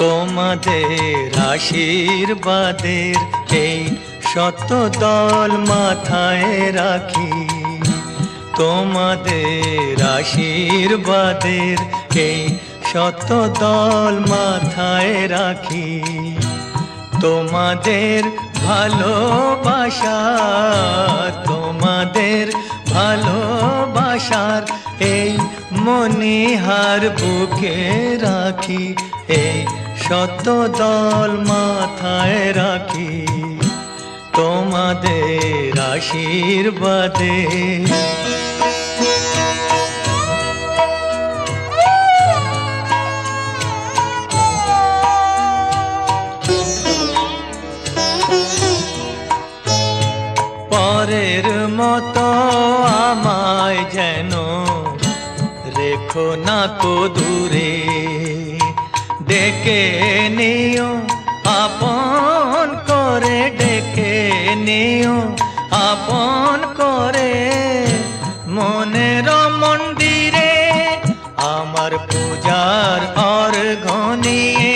তোমাদের আশীর্বাদের এই শত দল মাথায় রাখি, তোমাদের আশীর্বাদের এই শত দল মাথায় রাখি। তোমাদের ভালোবাসা, তোমাদের ভালোবাসার এই মনিহার বুকে রাখি, এই শত দল মাথায় রাখি তোমাদের আশীর্বাদে। পরের মতো আমায় যেন রেখো না তো দূরে, ডেকে নিও আপন করে, ডেকে নিও আপন করে। মনের মন্দিরে আমার পূজার অর্ঘ্য নিয়ে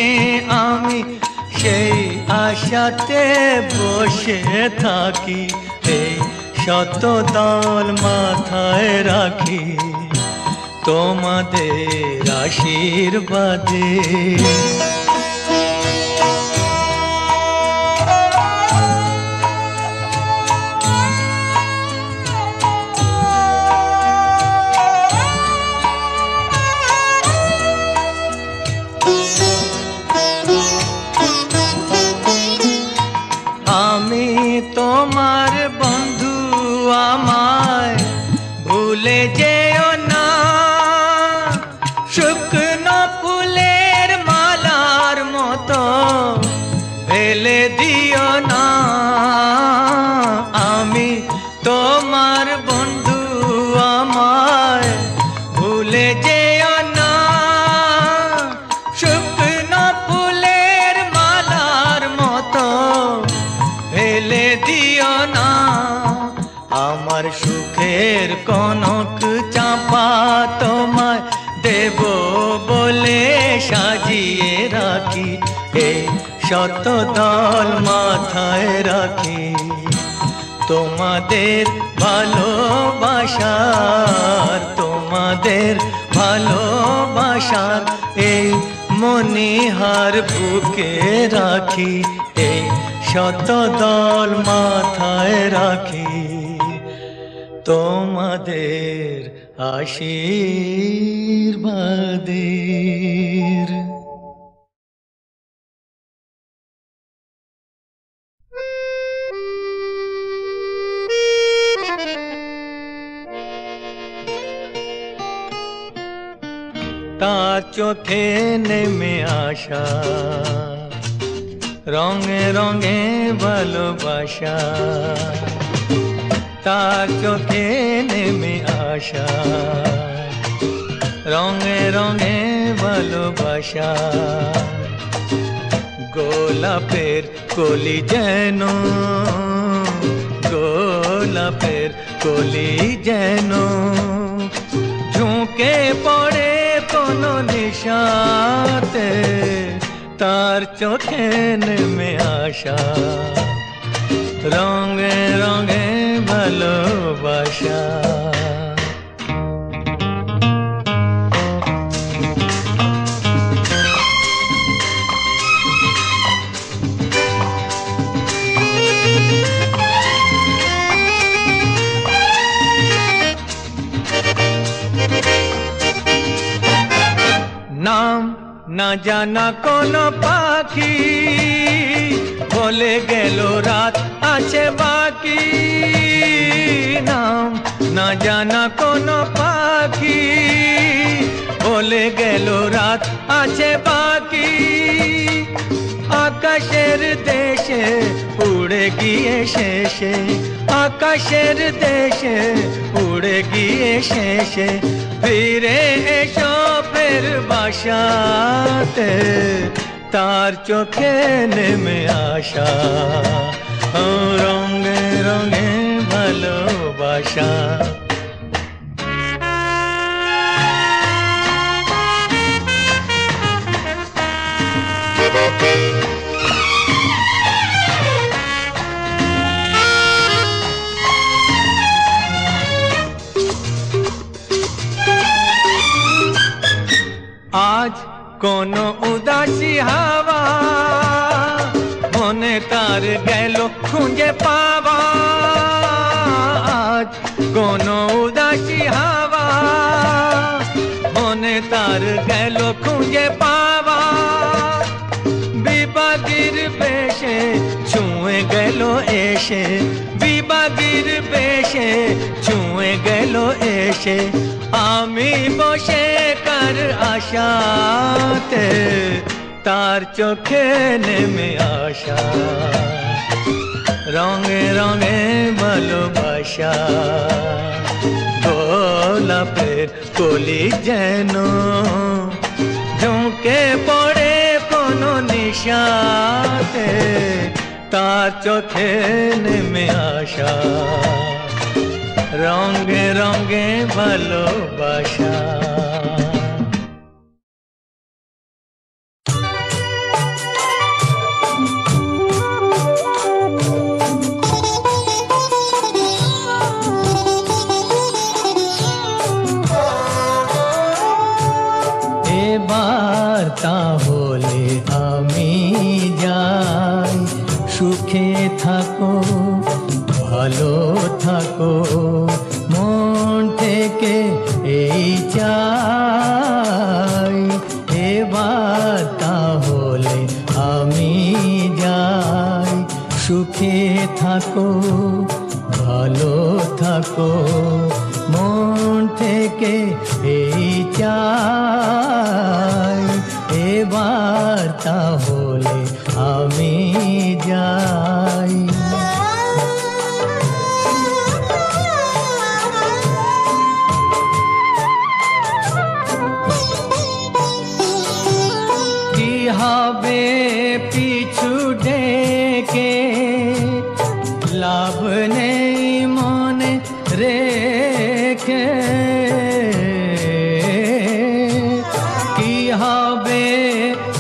আমি সেই আশাতে বসে থাকি, এই শত দল মাথায় রাখি তোমাদের আশীর্বাদে। আমি তোমার বন্ধু, আমায় ভুলে যেও না, শুকনো ফুলের মালার মতো ফেলে দিও না। আমি তোমার বন্ধু, আমায় ভুলে যেও না, শুকনো ফুলের মালার মতো ফেলে দিও না। আমার সুখের কনক চাপা তোমায় দেব বলে সাজিয়ে রাখি, এই শত দল মাথায় রাখি তোমাদের ভালোবাসার, তোমাদের ভালোবাসার এই মনিহার বুকে রাখি, এই শত দল মাথায় রাখি তোমাদের আশীর্বাদের। তার চোখে নেমে আসা রঙে রঙে ভালোবাসা, তার চোখে নেমে আসা রঙে রঙে ভালোবাসা। গোলাপের কলি যেন, গোলাপের কলি যেন ঝুঁকে পড়ে কোনো নিশাতে, তার চোখে নেমে আসা রঙে রঙে ভালোবাসা। নাম না জানা কোন পাখি বলে গেল রাত আছে বাকি, নাম না জানা কোন পাখি বলে গেল রাত আছে বাকি। আকাশের দেশে উড়ে গিয়ে শেষে, আকাশের দেশে উড়ে গিয়ে শেষে ফিরে এসো ফের বাসাতে, তার চোখে নেমে আসা রঙে রঙে ভালোবাসা। आज कोनो उदासी हवा मने तार गेलो खुंजे पावा। आज कोनो उदासी हवा मने तार गेलो खुंजे पावा। বিবাগির বেশে ছুঁয়ে গেল এসে, বিবাগির বেশে ছুঁয়ে গেল এসে। আমি বসে কার আশাতে তার চোখে নেমে আসা। রঙে রঙে ভালোবাসা, গোলাপের কলি যেন ঝুঁকে পড়ে কোনো নিশাতে তার চোখে নেমে আসা। রঙে রঙে ভালোবাসা। এবার তাহলে আমি যাই, সুখে থাকো ভালো থাকো মন থেকে এই চাই। এবার তাহলে আমি যাই, সুখে থাকো ভালো থাকো মন থেকে এই চাই। এবার তাহলে আমি যাই। কি হবে পিছু ডেকে, লাভ নেই মনে রেখে। কি হবে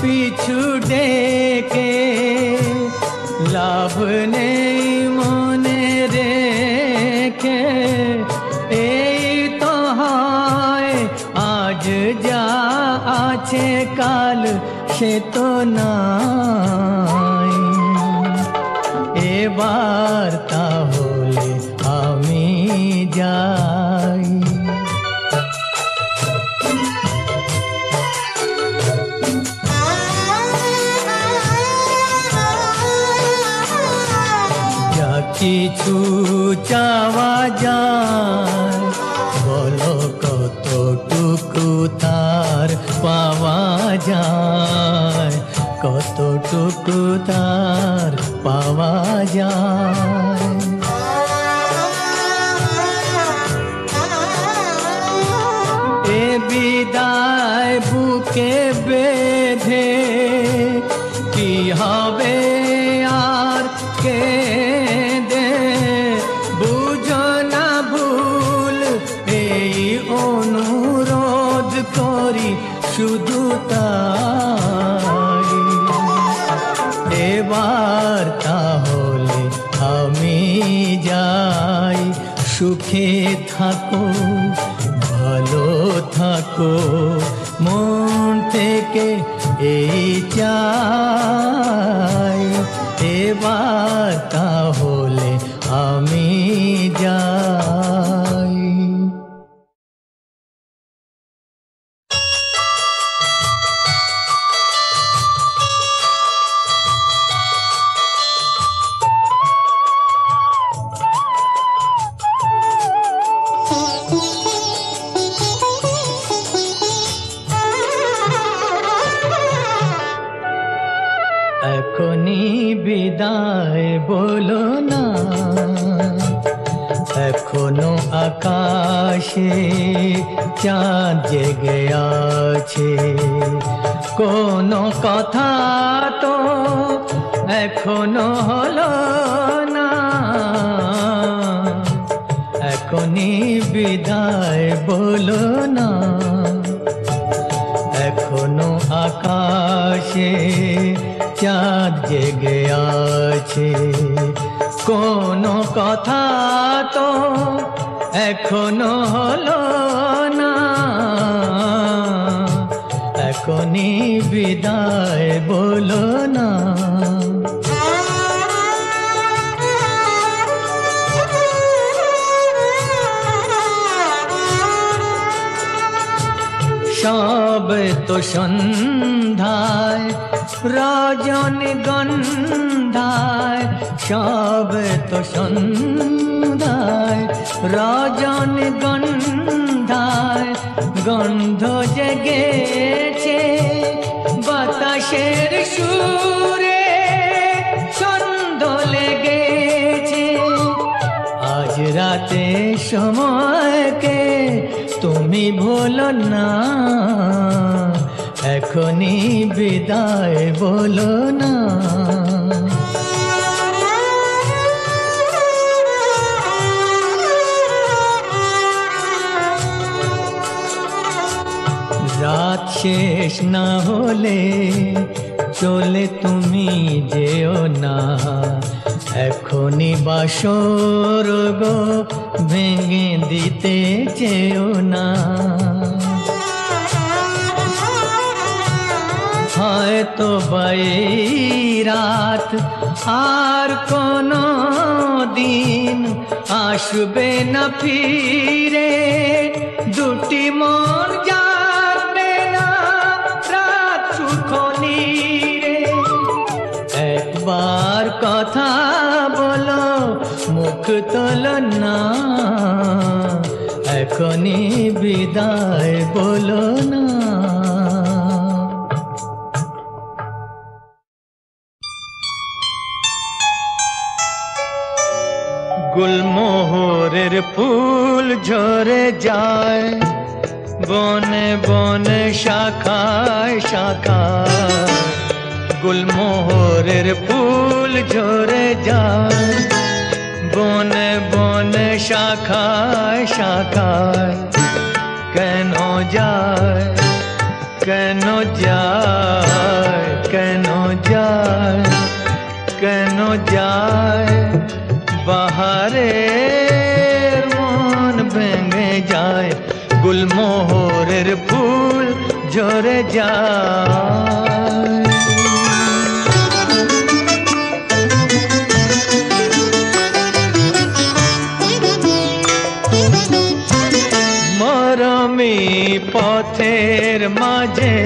পিছু ডেকে, লাভ নেই মনে রেখে। এই তো হয় আজ যা আছে কাল সে তো নাই। এবার তাহলে আমি যাই। যা কিছু চাওয়া যায় বলো কতটুকু তার পাওয়া যায়, কতটুকু তার পাওয়া যায়। এ বিদায় বুকে বেঁধে কি হবে আর কেঁদে। বুঝো না ভুল এই অনুরোধ করি শুধু তাই। এবার তাহলে আমি যাই, সুখে থাকো ভালো থাকো মন থেকে এই চাই। এবার তাহলে আমি যাই। এখনি বিদায় বলো না, এখনো আকাশে চাঁদ জেগে আছে। কোনো কথা তো এখনো হলো না, এখনি বিদায় বলো না। এখনো আকাশে চাঁদ জেগে আছে। কোনো কথা তো এখনো হলো না, এখনই বিদায় বলো না। সব তো সন্ধ্যায় রজনীগন্ধায়, সব তো সন্ধ্যায় রজনীগন্ধায় গন্ধ জেগেছে বাতাসের সুরে, ছন্দ লেগেছে। আজ রাতে সময়কে তুমি ভুলো না, এখনই বিদায় বলো না। রাত শেষ না হলে চলে তুমি যেও না, এখনই বাসর গো ভেঙে দিতে চেও না। হয়তো বাই রাত আর কোনো দিন আসবে না ফিরে, দুটি মন যাবে না রাত সুখ নীরে। একবার কথা বলো মুখ তোলো না, এখনই বিদায় বলো না। গুলমোহরের ফুল ঝরে যায় বনে বনে শাখায় শাখায়, গুলমোহরের ফুল ঝরে যায় বনে বনে শাখায় শাখায়। কেন যায় কেন যায় কেন যায় কেন যায়, বাহারের মন ভেঙে যায়, গুলমোহরের ফুল ঝরে যায়। মরমি পথের মাঝে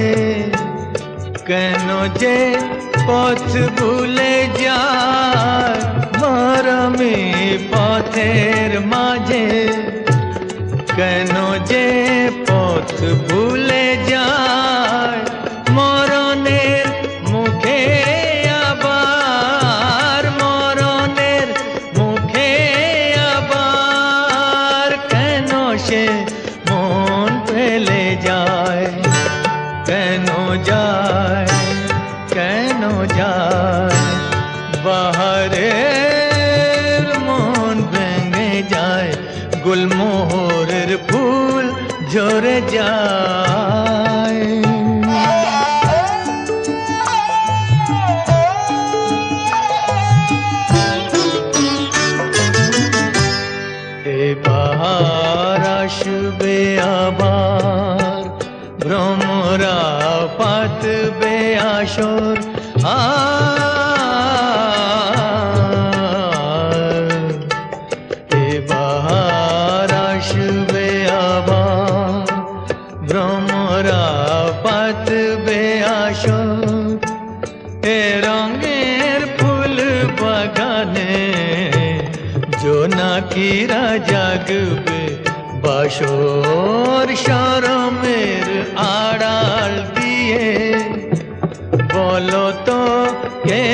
কেন যে পথ ভুলে যায়, মরমি পথের মাঝে কেন যে পথ ভুলে যায়। মরণের মুখে আবার মরণের মুখে আবার কেন সে মন ফেলে যায়, কেন যায় কেন যায়, বাহারের মন ভেঙে যায়, গুলমোহরের ফুল ঝরে যায়। এবার আসবে আবার ভ্রমরা পাতবে আসর, এবার আসবে আবার ভ্রমরা পাতবে আসর। এ রঙের ফুল বাগানে জোনাকিরা জাগবে বাসর, শরমের আড়াল দিয়ে বলো তো কে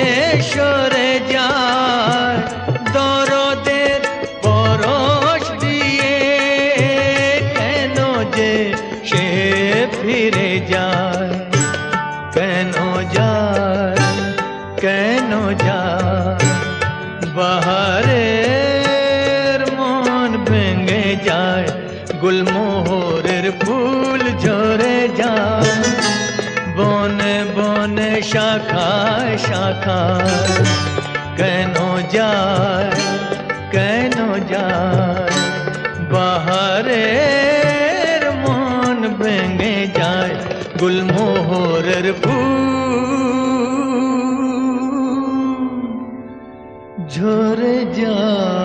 সরে যায়, দরদের পরশ দিয়ে কেন যে সে ফিরে যায়, কেন যায় কেন যায়, বাহারের মন ভেঙে যায়, গুলমোহরের ফুল ঝরে যায়। বনে বনে শাখায় শাখায় কেন যায়, কেন যায় বাহারের মন ভেঙে যায়, গুলমোহরের ফুল ঝরে যায়।